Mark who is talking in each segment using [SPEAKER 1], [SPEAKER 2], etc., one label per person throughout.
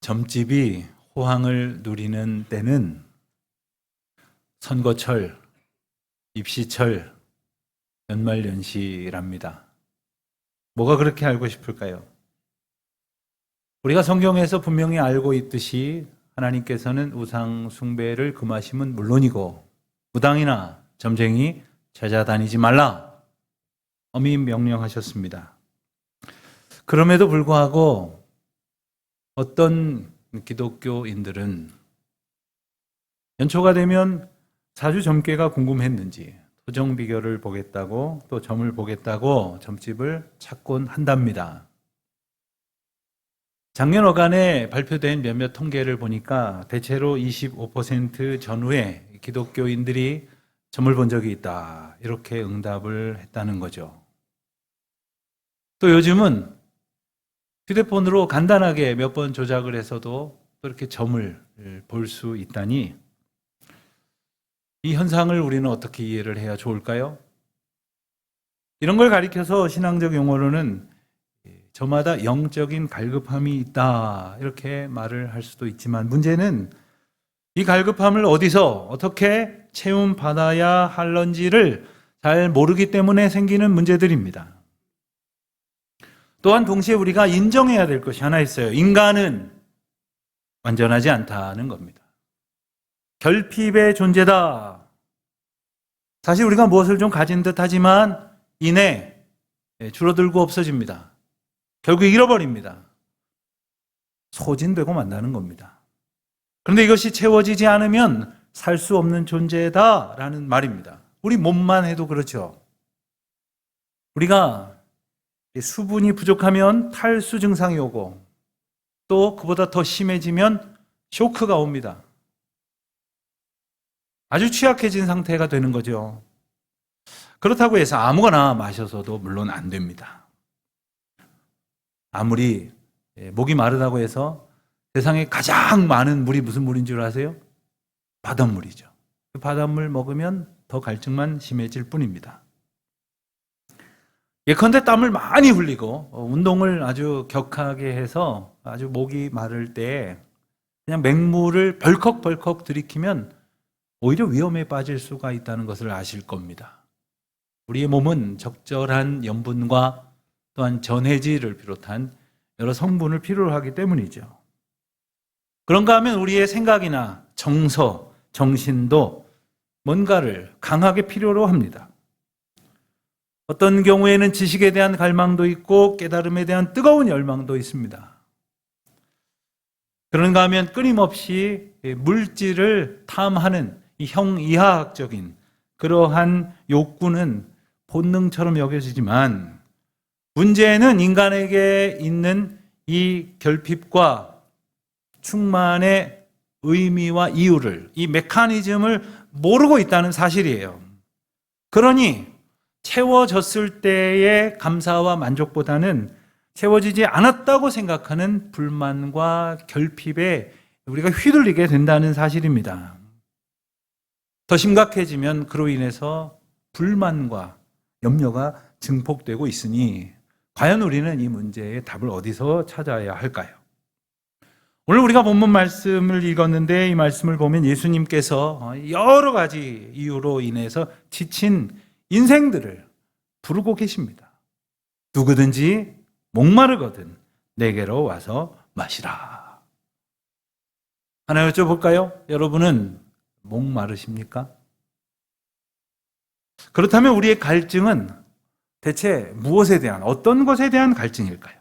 [SPEAKER 1] 점집이 호황을 누리는 때는 선거철, 입시철, 연말연시랍니다. 뭐가 그렇게 알고 싶을까요? 우리가 성경에서 분명히 알고 있듯이 하나님께서는 우상 숭배를 금하심은 물론이고 무당이나 점쟁이 찾아다니지 말라 엄히 명령하셨습니다. 그럼에도 불구하고 어떤 기독교인들은 연초가 되면 사주 점괘가 궁금했는지 토정 비결을 보겠다고 또 점을 보겠다고 점집을 찾곤 한답니다. 작년 어간에 발표된 몇몇 통계를 보니까 대체로 25% 전후에 기독교인들이 점을 본 적이 있다, 이렇게 응답을 했다는 거죠. 또 요즘은 휴대폰으로 간단하게 몇 번 조작을 해서도 또 이렇게 점을 볼 수 있다니, 이 현상을 우리는 어떻게 이해를 해야 좋을까요? 이런 걸 가리켜서 신앙적 용어로는 저마다 영적인 갈급함이 있다, 이렇게 말을 할 수도 있지만, 문제는 이 갈급함을 어디서 어떻게 채움받아야 할런지를 잘 모르기 때문에 생기는 문제들입니다. 또한 동시에 우리가 인정해야 될 것이 하나 있어요. 인간은 완전하지 않다는 겁니다. 결핍의 존재다. 사실 우리가 무엇을 좀 가진 듯 하지만 이내 줄어들고 없어집니다. 결국 잃어버립니다. 소진되고 만나는 겁니다. 그런데 이것이 채워지지 않으면 살 수 없는 존재다라는 말입니다. 우리 몸만 해도 그렇죠. 우리가 수분이 부족하면 탈수 증상이 오고 또 그보다 더 심해지면 쇼크가 옵니다. 아주 취약해진 상태가 되는 거죠. 그렇다고 해서 아무거나 마셔서도 물론 안 됩니다. 아무리 목이 마르다고 해서 세상에 가장 많은 물이 무슨 물인 줄 아세요? 바닷물이죠. 그 바닷물 먹으면 더 갈증만 심해질 뿐입니다. 예컨대 땀을 많이 흘리고 운동을 아주 격하게 해서 아주 목이 마를 때 그냥 맹물을 벌컥벌컥 들이키면 오히려 위험에 빠질 수가 있다는 것을 아실 겁니다. 우리의 몸은 적절한 염분과 또한 전해질을 비롯한 여러 성분을 필요로 하기 때문이죠. 그런가 하면 우리의 생각이나 정서, 정신도 뭔가를 강하게 필요로 합니다. 어떤 경우에는 지식에 대한 갈망도 있고 깨달음에 대한 뜨거운 열망도 있습니다. 그런가 하면 끊임없이 물질을 탐하는 이 형이하학적인 그러한 욕구는 본능처럼 여겨지지만, 문제는 인간에게 있는 이 결핍과 충만의 의미와 이유를, 이 메커니즘을 모르고 있다는 사실이에요. 그러니 채워졌을 때의 감사와 만족보다는 채워지지 않았다고 생각하는 불만과 결핍에 우리가 휘둘리게 된다는 사실입니다. 더 심각해지면 그로 인해서 불만과 염려가 증폭되고 있으니 과연 우리는 이 문제의 답을 어디서 찾아야 할까요? 오늘 우리가 본문 말씀을 읽었는데 이 말씀을 보면 예수님께서 여러 가지 이유로 인해서 지친 인생들을 부르고 계십니다. 누구든지 목마르거든 내게로 와서 마시라. 하나 여쭤볼까요? 여러분은 목마르십니까? 그렇다면 우리의 갈증은 대체 무엇에 대한, 어떤 것에 대한 갈증일까요?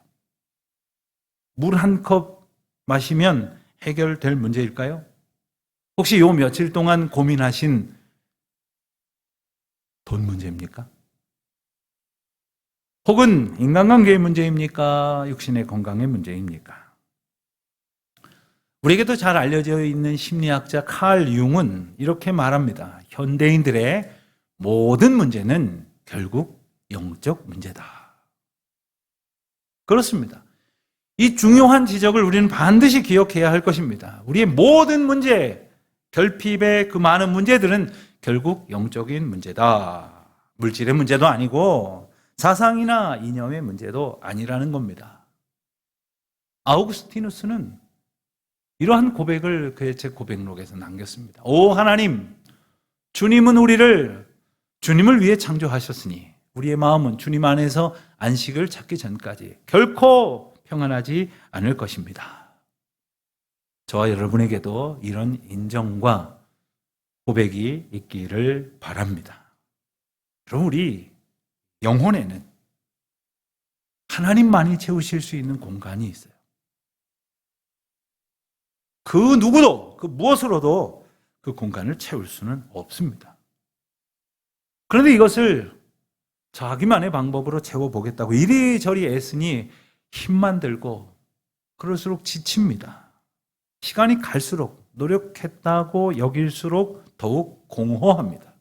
[SPEAKER 1] 물 한 컵 마시면 해결될 문제일까요? 혹시 요 며칠 동안 고민하신 돈 문제입니까? 혹은 인간관계의 문제입니까? 육신의 건강의 문제입니까? 우리에게도 잘 알려져 있는 심리학자 칼 융은 이렇게 말합니다. 현대인들의 모든 문제는 결국 영적 문제다. 그렇습니다. 이 중요한 지적을 우리는 반드시 기억해야 할 것입니다. 우리의 모든 문제, 결핍의 그 많은 문제들은 결국 영적인 문제다. 물질의 문제도 아니고 사상이나 이념의 문제도 아니라는 겁니다. 아우구스티누스는 이러한 고백을 그의 책 고백록에서 남겼습니다. 오 하나님, 주님을 위해 창조하셨으니 우리의 마음은 주님 안에서 안식을 찾기 전까지 결코 평안하지 않을 것입니다. 저와 여러분에게도 이런 인정과 고백이 있기를 바랍니다. 그럼 우리 영혼에는 하나님만이 채우실 수 있는 공간이 있어요. 그 누구도, 그 무엇으로도 그 공간을 채울 수는 없습니다. 그런데 이것을 자기만의 방법으로 채워보겠다고 이리저리 애쓰니 힘만 들고 그럴수록 지칩니다. 시간이 갈수록 노력했다고 여길수록 더욱 공허합니다.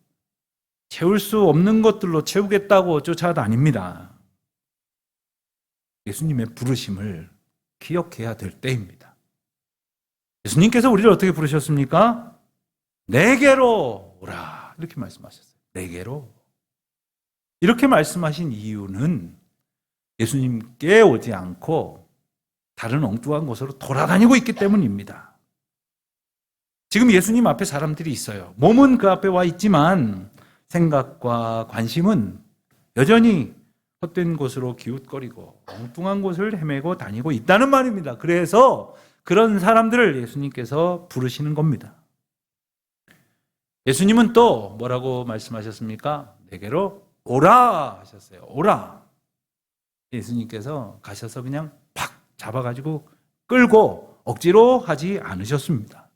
[SPEAKER 1] 채울 수 없는 것들로 채우겠다고 쫓아다닙니다. 예수님의 부르심을 기억해야 될 때입니다. 예수님께서 우리를 어떻게 부르셨습니까? 내게로 오라 이렇게 말씀하셨어요. 내게로. 이렇게 말씀하신 이유는 예수님께 오지 않고 다른 엉뚱한 곳으로 돌아다니고 있기 때문입니다. 지금 예수님 앞에 사람들이 있어요. 몸은 그 앞에 와 있지만 생각과 관심은 여전히 헛된 곳으로 기웃거리고 엉뚱한 곳을 헤매고 다니고 있다는 말입니다. 그래서 그런 사람들을 예수님께서 부르시는 겁니다. 예수님은 또 뭐라고 말씀하셨습니까? 내게로 오라 하셨어요. 오라. 예수님께서 가셔서 그냥 팍 잡아가지고 끌고 억지로 하지 않으셨습니다.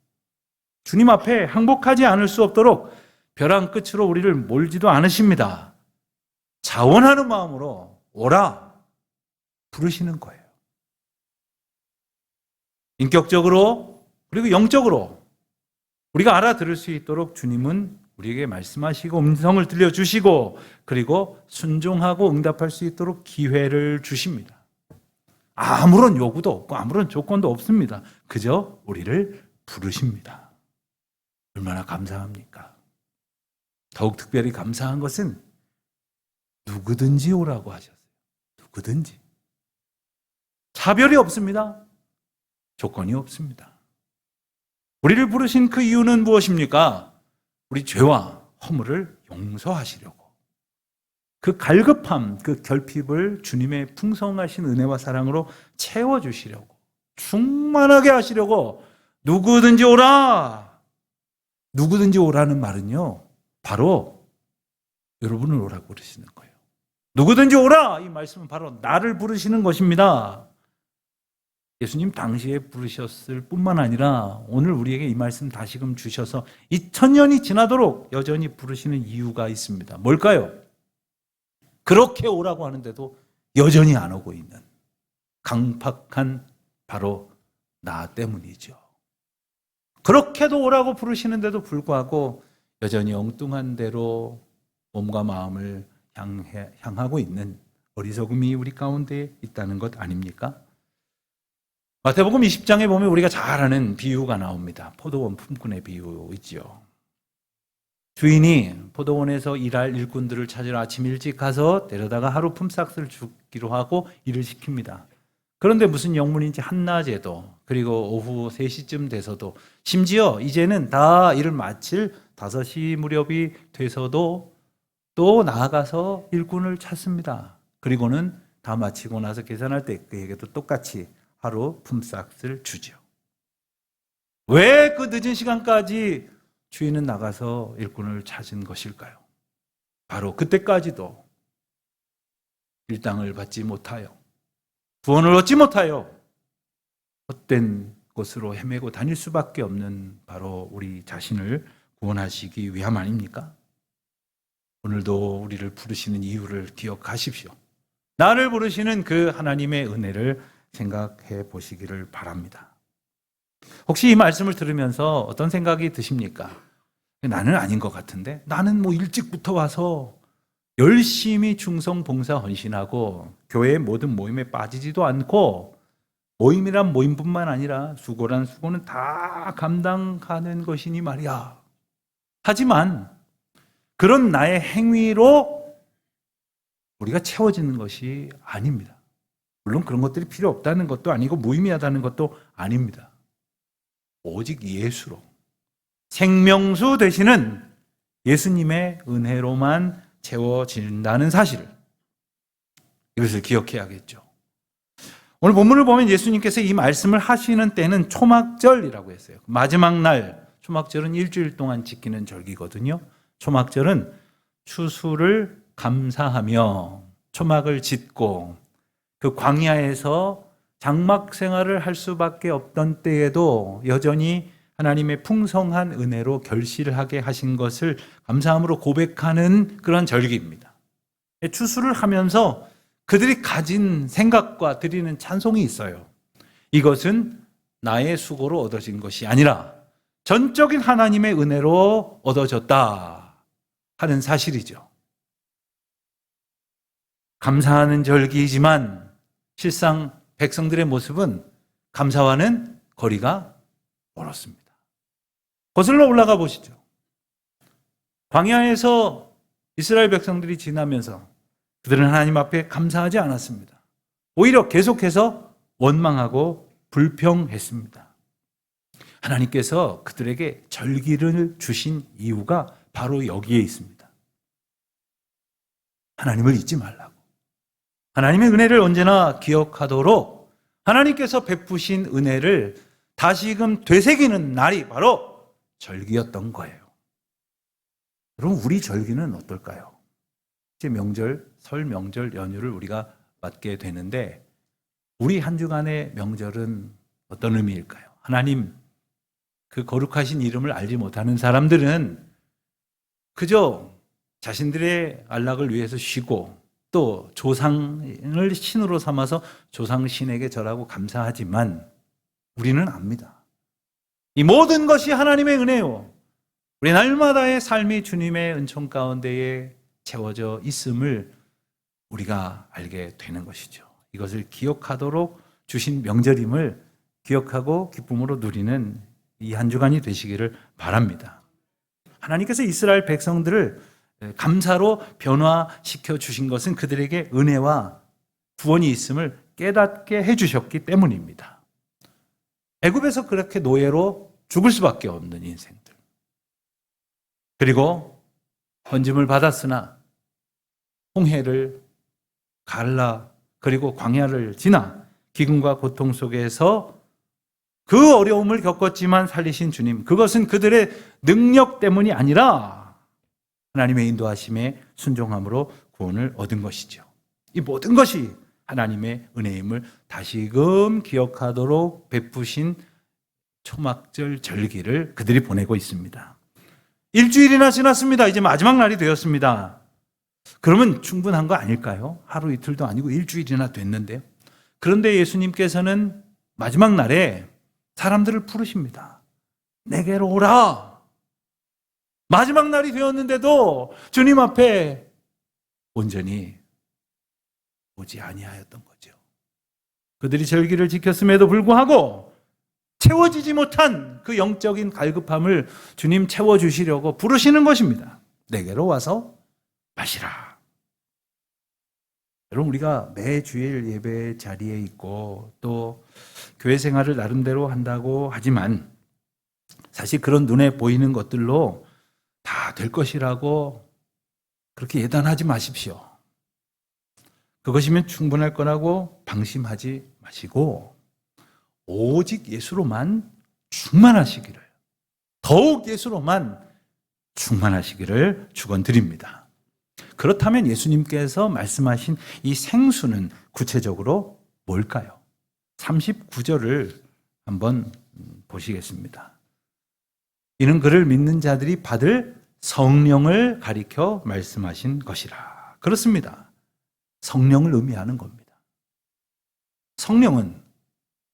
[SPEAKER 1] 주님 앞에 항복하지 않을 수 없도록 벼랑 끝으로 우리를 몰지도 않으십니다. 자원하는 마음으로 오라 부르시는 거예요. 인격적으로 그리고 영적으로 우리가 알아들을 수 있도록 주님은 우리에게 말씀하시고 음성을 들려주시고 그리고 순종하고 응답할 수 있도록 기회를 주십니다. 아무런 요구도 없고 아무런 조건도 없습니다. 그저 우리를 부르십니다. 얼마나 감사합니까? 더욱 특별히 감사한 것은 누구든지 오라고 하셨어요. 누구든지. 차별이 없습니다. 조건이 없습니다. 우리를 부르신 그 이유는 무엇입니까? 우리 죄와 허물을 용서하시려고. 그 갈급함, 그 결핍을 주님의 풍성하신 은혜와 사랑으로 채워주시려고. 충만하게 하시려고 누구든지 오라. 누구든지 오라는 말은요, 바로 여러분을 오라고 부르시는 거예요. 누구든지 오라! 이 말씀은 바로 나를 부르시는 것입니다. 예수님 당시에 부르셨을 뿐만 아니라 오늘 우리에게 이 말씀 다시금 주셔서 2000년이 지나도록 여전히 부르시는 이유가 있습니다. 뭘까요? 그렇게 오라고 하는데도 여전히 안 오고 있는 강팍한 바로 나 때문이죠. 그렇게도 오라고 부르시는데도 불구하고 여전히 엉뚱한 대로 몸과 마음을 향하고 있는 어리석음이 우리 가운데 있다는 것 아닙니까? 마태복음 20장에 보면 우리가 잘 아는 비유가 나옵니다. 포도원 품꾼의 비유 있죠. 주인이 포도원에서 일할 일꾼들을 찾으러 아침 일찍 가서 데려다가 하루 품삯을 주기로 하고 일을 시킵니다. 그런데 무슨 영문인지 한낮에도 그리고 오후 3시쯤 돼서도 심지어 이제는 다 일을 마칠 5시 무렵이 돼서도 또 나아가서 일꾼을 찾습니다. 그리고는 다 마치고 나서 계산할 때 그에게도 똑같이 하루 품삯을 주죠. 왜 그 늦은 시간까지 주인은 나가서 일꾼을 찾은 것일까요? 바로 그때까지도 일당을 받지 못하여 구원을 얻지 못하여 헛된 곳으로 헤매고 다닐 수밖에 없는 바로 우리 자신을 구원하시기 위함 아닙니까? 오늘도 우리를 부르시는 이유를 기억하십시오. 나를 부르시는 그 하나님의 은혜를 생각해 보시기를 바랍니다. 혹시 이 말씀을 들으면서 어떤 생각이 드십니까? 나는 아닌 것 같은데? 나는 뭐 일찍부터 와서 열심히 충성, 봉사, 헌신하고 교회의 모든 모임에 빠지지도 않고 모임이란 모임뿐만 아니라 수고란 수고는 다 감당하는 것이니 말이야. 하지만 그런 나의 행위로 우리가 채워지는 것이 아닙니다. 물론 그런 것들이 필요 없다는 것도 아니고 무의미하다는 것도 아닙니다. 오직 예수로, 생명수 되시는 예수님의 은혜로만 채워진다는 사실을, 이것을 기억해야겠죠. 오늘 본문을 보면 예수님께서 이 말씀을 하시는 때는 초막절이라고 했어요. 마지막 날, 초막절은 일주일 동안 지키는 절기거든요. 초막절은 추수를 감사하며 초막을 짓고 그 광야에서 장막 생활을 할 수밖에 없던 때에도 여전히 하나님의 풍성한 은혜로 결실하게 하신 것을 감사함으로 고백하는 그런 절기입니다. 추수를 하면서 그들이 가진 생각과 드리는 찬송이 있어요. 이것은 나의 수고로 얻어진 것이 아니라 전적인 하나님의 은혜로 얻어졌다 하는 사실이죠. 감사하는 절기이지만 실상 백성들의 모습은 감사와는 거리가 멀었습니다. 거슬러 올라가 보시죠. 광야에서 이스라엘 백성들이 지나면서 그들은 하나님 앞에 감사하지 않았습니다. 오히려 계속해서 원망하고 불평했습니다. 하나님께서 그들에게 절기를 주신 이유가 바로 여기에 있습니다. 하나님을 잊지 말라고. 하나님의 은혜를 언제나 기억하도록 하나님께서 베푸신 은혜를 다시금 되새기는 날이 바로 절기였던 거예요. 여러분, 우리 절기는 어떨까요? 이제 명절, 설 명절 연휴를 우리가 맞게 되는데 우리 한 주간의 명절은 어떤 의미일까요? 하나님, 그 거룩하신 이름을 알지 못하는 사람들은 그저 자신들의 안락을 위해서 쉬고 또 조상을 신으로 삼아서 조상신에게 절하고 감사하지만 우리는 압니다. 이 모든 것이 하나님의 은혜요. 우리 날마다의 삶이 주님의 은총 가운데에 채워져 있음을 우리가 알게 되는 것이죠. 이것을 기억하도록 주신 명절임을 기억하고 기쁨으로 누리는 이 한 주간이 되시기를 바랍니다. 하나님께서 이스라엘 백성들을 감사로 변화시켜 주신 것은 그들에게 은혜와 구원이 있음을 깨닫게 해주셨기 때문입니다. 애굽에서 그렇게 노예로 죽을 수밖에 없는 인생들, 그리고 번짐을 받았으나 홍해를 갈라 그리고 광야를 지나 기근과 고통 속에서 그 어려움을 겪었지만 살리신 주님, 그것은 그들의 능력 때문이 아니라 하나님의 인도하심에 순종함으로 구원을 얻은 것이죠. 이 모든 것이 하나님의 은혜임을 다시금 기억하도록 베푸신 초막절 절기를 그들이 보내고 있습니다. 일주일이나 지났습니다. 이제 마지막 날이 되었습니다. 그러면 충분한 거 아닐까요? 하루 이틀도 아니고 일주일이나 됐는데요. 그런데 예수님께서는 마지막 날에 사람들을 부르십니다. 내게로 오라. 마지막 날이 되었는데도 주님 앞에 온전히 오지 아니하였던 거죠. 그들이 절기를 지켰음에도 불구하고 채워지지 못한 그 영적인 갈급함을 주님 채워주시려고 부르시는 것입니다. 내게로 와서 마시라. 여러분, 우리가 매 주일 예배 자리에 있고 또 교회 생활을 나름대로 한다고 하지만 사실 그런 눈에 보이는 것들로 다 될 것이라고 그렇게 예단하지 마십시오. 그것이면 충분할 거라고 방심하지 마시고 오직 예수로만 충만하시기를, 더욱 예수로만 충만하시기를 축원드립니다. 그렇다면 예수님께서 말씀하신 이 생수는 구체적으로 뭘까요? 39절을 한번 보시겠습니다. 이는 그를 믿는 자들이 받을 성령을 가리켜 말씀하신 것이라. 그렇습니다. 성령을 의미하는 겁니다. 성령은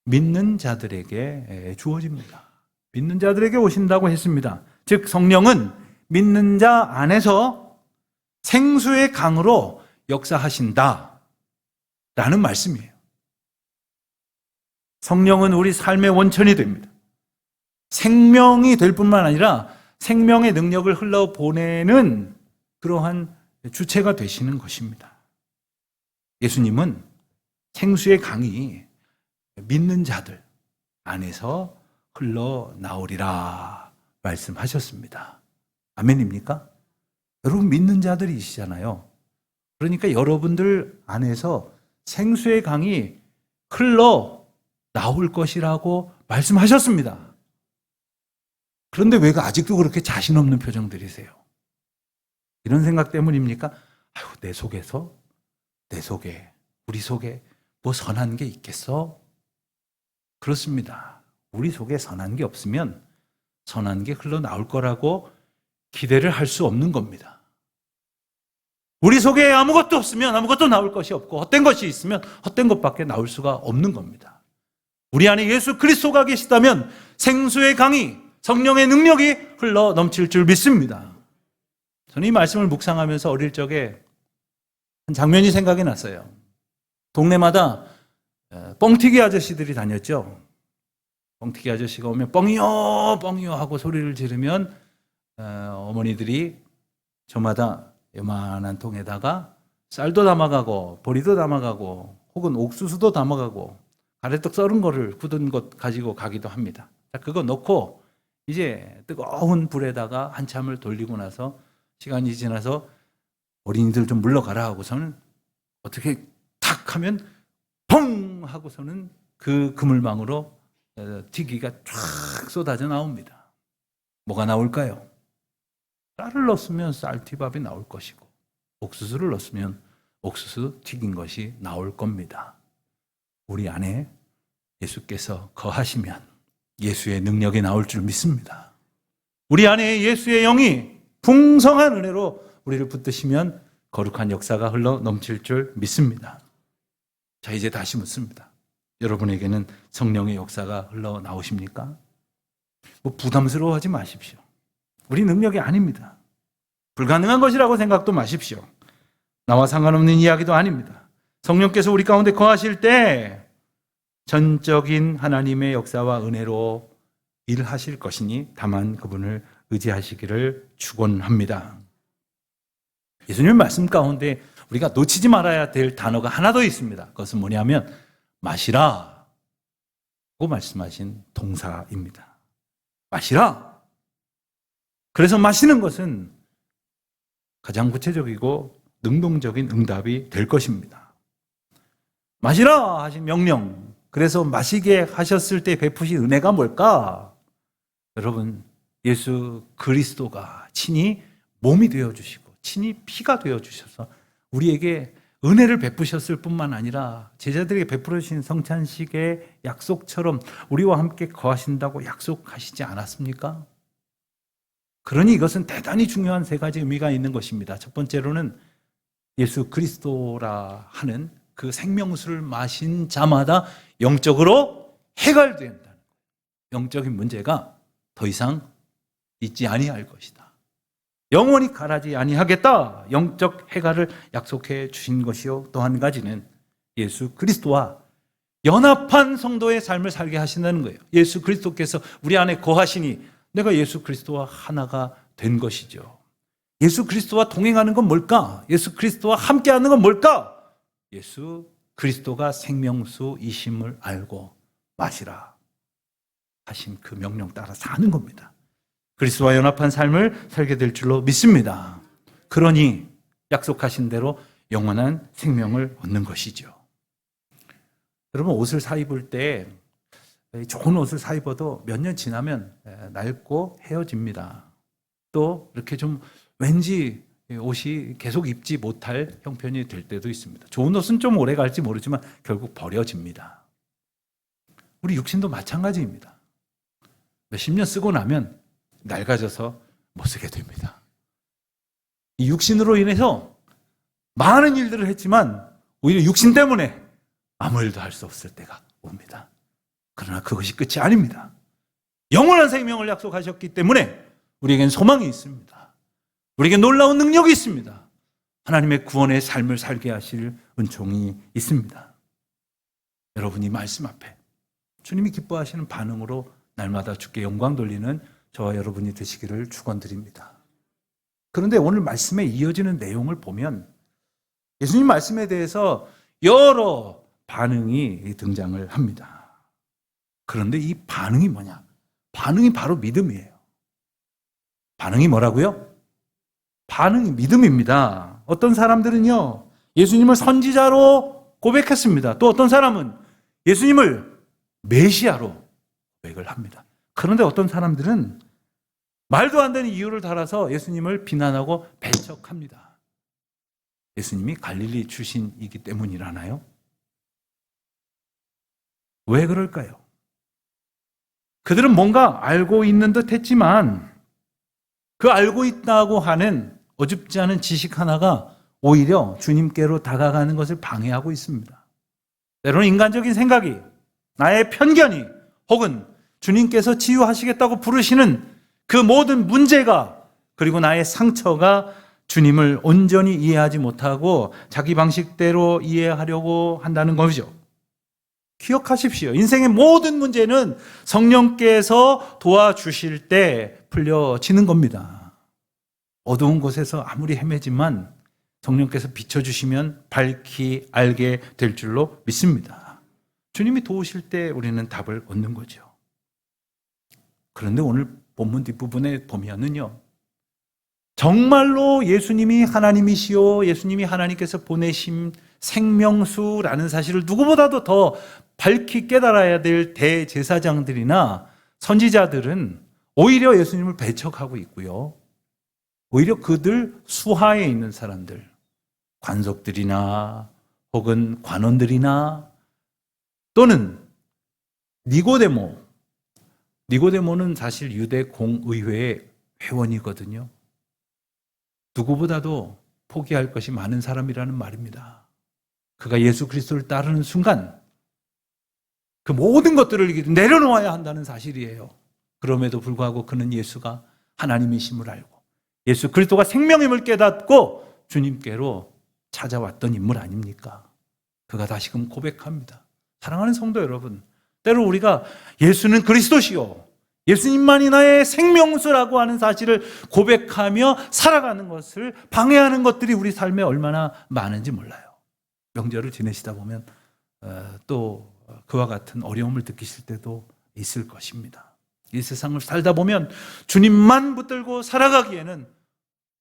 [SPEAKER 1] 믿는 자들에게 주어집니다. 믿는 자들에게 오신다고 했습니다. 즉 성령은 믿는 자 안에서 생수의 강으로 역사하신다 라는 말씀이에요. 성령은 우리 삶의 원천이 됩니다. 생명이 될 뿐만 아니라 생명의 능력을 흘러보내는 그러한 주체가 되시는 것입니다. 예수님은 생수의 강이 믿는 자들 안에서 흘러나오리라 말씀하셨습니다. 아멘입니까? 여러분 믿는 자들이시잖아요. 그러니까 여러분들 안에서 생수의 강이 흘러나올 것이라고 말씀하셨습니다. 그런데 왜 아직도 그렇게 자신 없는 표정들이세요? 이런 생각 때문입니까? 아유, 내 속에, 우리 속에 뭐 선한 게 있겠어? 그렇습니다. 우리 속에 선한 게 없으면 선한 게 흘러나올 거라고 기대를 할 수 없는 겁니다. 우리 속에 아무것도 없으면 아무것도 나올 것이 없고 헛된 것이 있으면 헛된 것밖에 나올 수가 없는 겁니다. 우리 안에 예수 그리스도가 계시다면 생수의 강이, 성령의 능력이 흘러 넘칠 줄 믿습니다. 저는 이 말씀을 묵상하면서 어릴 적에 한 장면이 생각이 났어요. 동네마다 뻥튀기 아저씨들이 다녔죠. 뻥튀기 아저씨가 오면 뻥이요 뻥이요 하고 소리를 지르면 어머니들이 저마다 요만한 통에다가 쌀도 담아가고 보리도 담아가고 혹은 옥수수도 담아가고 가래떡 썰은 거를 굳은 것 가지고 가기도 합니다. 그거 넣고 이제 뜨거운 불에다가 한참을 돌리고 나서 시간이 지나서 어린이들 좀 물러가라 하고서는 어떻게 탁 하면 펑 하고서는 그 그물망으로 튀기가 쫙 쏟아져 나옵니다. 뭐가 나올까요? 쌀을 넣었으면 쌀튀밥이 나올 것이고 옥수수를 넣었으면 옥수수 튀긴 것이 나올 겁니다. 우리 안에 예수께서 거하시면 예수의 능력이 나올 줄 믿습니다. 우리 안에 예수의 영이 풍성한 은혜로 우리를 붙드시면 거룩한 역사가 흘러 넘칠 줄 믿습니다. 자, 이제 다시 묻습니다. 여러분에게는 성령의 역사가 흘러 나오십니까? 뭐 부담스러워하지 마십시오. 우리 능력이 아닙니다. 불가능한 것이라고 생각도 마십시오. 나와 상관없는 이야기도 아닙니다. 성령께서 우리 가운데 거하실 때 전적인 하나님의 역사와 은혜로 일하실 것이니 다만 그분을 의지하시기를 축원합니다. 예수님 말씀 가운데 우리가 놓치지 말아야 될 단어가 하나 더 있습니다. 그것은 뭐냐면 마시라 고 말씀하신 동사입니다. 마시라. 그래서 마시는 것은 가장 구체적이고 능동적인 응답이 될 것입니다. 마시라 하신 명령, 그래서 마시게 하셨을 때 베푸신 은혜가 뭘까? 여러분, 예수 그리스도가 친히 몸이 되어주시고 친히 피가 되어주셔서 우리에게 은혜를 베푸셨을 뿐만 아니라 제자들에게 베풀어 주신 성찬식의 약속처럼 우리와 함께 거하신다고 약속하시지 않았습니까? 그러니 이것은 대단히 중요한 세 가지 의미가 있는 것입니다. 첫 번째로는 예수 그리스도라 하는 그 생명수를 마신 자마다 영적으로 해결된다는 거예요. 영적인 문제가 더 이상 있지 아니할 것이다. 영원히 가라지 아니하겠다. 영적 해결을 약속해 주신 것이요. 또 한 가지는 예수 그리스도와 연합한 성도의 삶을 살게 하신다는 거예요. 예수 그리스도께서 우리 안에 거하시니 내가 예수 그리스도와 하나가 된 것이죠. 예수 그리스도와 동행하는 건 뭘까? 예수 그리스도와 함께하는 건 뭘까? 예수 그리스도가 생명수이심을 알고 마시라 하신 그 명령 따라 사는 겁니다. 그리스도와 연합한 삶을 살게 될 줄로 믿습니다. 그러니 약속하신 대로 영원한 생명을 얻는 것이죠. 여러분, 옷을 사 입을 때 좋은 옷을 사 입어도 몇 년 지나면 낡고 헤어집니다. 또 이렇게 좀 왠지 옷이 계속 입지 못할 형편이 될 때도 있습니다. 좋은 옷은 좀 오래 갈지 모르지만 결국 버려집니다. 우리 육신도 마찬가지입니다. 몇십 년 쓰고 나면 낡아져서 못 쓰게 됩니다. 이 육신으로 인해서 많은 일들을 했지만 오히려 육신 때문에 아무 일도 할 수 없을 때가 옵니다. 그러나 그것이 끝이 아닙니다. 영원한 생명을 약속하셨기 때문에 우리에겐 소망이 있습니다. 우리에게 놀라운 능력이 있습니다. 하나님의 구원의 삶을 살게 하실 은총이 있습니다. 여러분이 말씀 앞에 주님이 기뻐하시는 반응으로 날마다 주께 영광 돌리는 저와 여러분이 되시기를 축원드립니다. 그런데 오늘 말씀에 이어지는 내용을 보면 예수님 말씀에 대해서 여러 반응이 등장을 합니다. 그런데 이 반응이 뭐냐? 반응이 바로 믿음이에요. 반응이 뭐라고요? 반응이 믿음입니다. 어떤 사람들은요, 예수님을 선지자로 고백했습니다. 또 어떤 사람은 예수님을 메시아로 고백을 합니다. 그런데 어떤 사람들은 말도 안 되는 이유를 달아서 예수님을 비난하고 배척합니다. 예수님이 갈릴리 출신이기 때문이라나요? 왜 그럴까요? 그들은 뭔가 알고 있는 듯 했지만 그 알고 있다고 하는 어줍지 않은 지식 하나가 오히려 주님께로 다가가는 것을 방해하고 있습니다. 때로는 인간적인 생각이, 나의 편견이, 혹은 주님께서 치유하시겠다고 부르시는 그 모든 문제가, 그리고 나의 상처가 주님을 온전히 이해하지 못하고 자기 방식대로 이해하려고 한다는 것이죠. 기억하십시오. 인생의 모든 문제는 성령께서 도와주실 때 풀려지는 겁니다. 어두운 곳에서 아무리 헤매지만 성령께서 비춰주시면 밝히 알게 될 줄로 믿습니다. 주님이 도우실 때 우리는 답을 얻는 거죠. 그런데 오늘 본문 뒷부분에 보면은요, 정말로 예수님이 하나님이시요, 예수님이 하나님께서 보내신 생명수라는 사실을 누구보다도 더 밝히 깨달아야 될 대제사장들이나 선지자들은 오히려 예수님을 배척하고 있고요. 오히려 그들 수하에 있는 사람들, 관속들이나 혹은 관원들이나 또는 니고데모는 사실 유대 공의회의 회원이거든요. 누구보다도 포기할 것이 많은 사람이라는 말입니다. 그가 예수 그리스도를 따르는 순간 그 모든 것들을 내려놓아야 한다는 사실이에요. 그럼에도 불구하고 그는 예수가 하나님이심을 알고 예수 그리스도가 생명임을 깨닫고 주님께로 찾아왔던 인물 아닙니까? 그가 다시금 고백합니다. 사랑하는 성도 여러분, 때로 우리가 예수는 그리스도시요, 예수님만이 나의 생명수라고 하는 사실을 고백하며 살아가는 것을 방해하는 것들이 우리 삶에 얼마나 많은지 몰라요. 명절을 지내시다 보면 또 그와 같은 어려움을 느끼실 때도 있을 것입니다. 이 세상을 살다 보면 주님만 붙들고 살아가기에는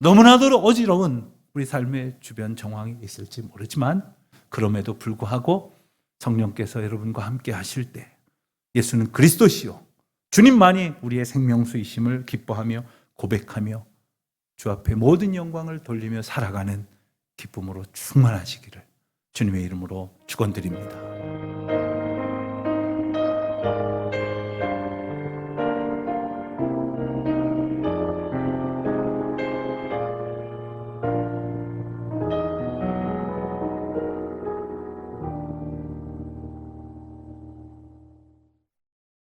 [SPEAKER 1] 너무나도 어지러운 우리 삶의 주변 정황이 있을지 모르지만, 그럼에도 불구하고 성령께서 여러분과 함께 하실 때 예수는 그리스도시요, 주님만이 우리의 생명수이심을 기뻐하며 고백하며 주 앞에 모든 영광을 돌리며 살아가는 기쁨으로 충만하시기를 주님의 이름으로 축원드립니다.